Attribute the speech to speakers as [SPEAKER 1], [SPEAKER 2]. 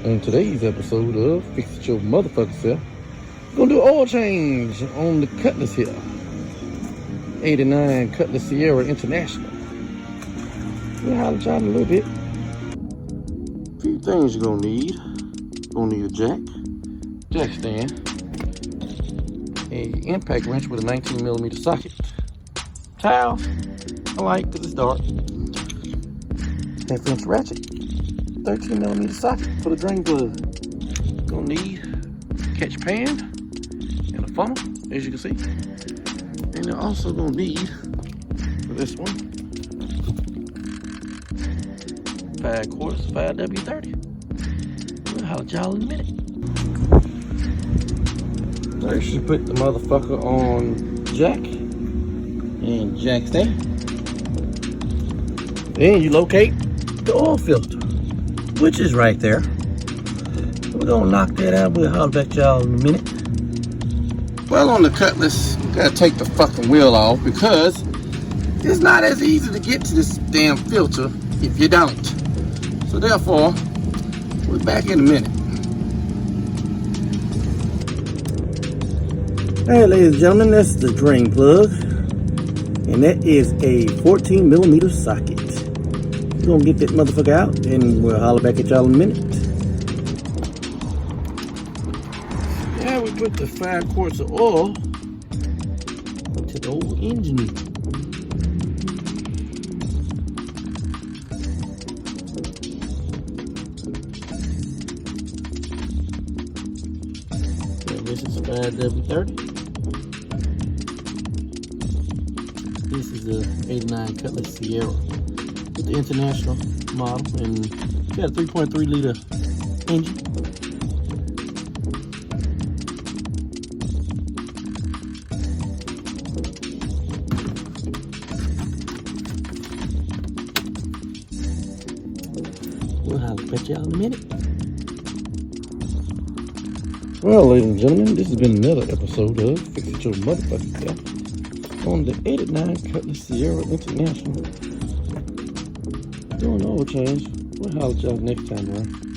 [SPEAKER 1] On today's episode of Fix It Your Motherfucker Self, gonna do an oil change on the Cutlass here. 89 Cutlass Ciera International. We'll holler at y'all in a little bit. A few things you're gonna need. Gonna need a jack stand, a impact wrench with a 19mm socket, towel, I like because it's dark, half-inch ratchet, 13mm socket for the drain plug. Gonna need a catch pan and a funnel, as you can see. And you're also gonna need, for this one, 5/4 5W30. We'll holler at y'all in a minute. First, you put the motherfucker on jack and jack stand. Then you locate the oil filter, which is right there. We're gonna knock that out. We'll holler back y'all in a minute. Well, on the Cutlass, you gotta take the fucking wheel off because it's not as easy to get to this damn filter if you don't. So therefore, we're back in a minute. Hey, ladies and gentlemen, that's the drain plug, and that is a 14mm socket. We're gonna get that motherfucker out, and we'll holler back at y'all in a minute. Yeah, we put the 5 quarts of oil to the old engine. And this is 5W30. This is the 89 Cutlass Ciera with the international model, and it's got a 3.3 liter engine. We'll holler at y'all in a minute. Well, ladies and gentlemen, this has been another episode of Fix It Your Motherfucker Self on the 89 Cutlass Ciera International. Doing an oil change. We'll holler at y'all next time around.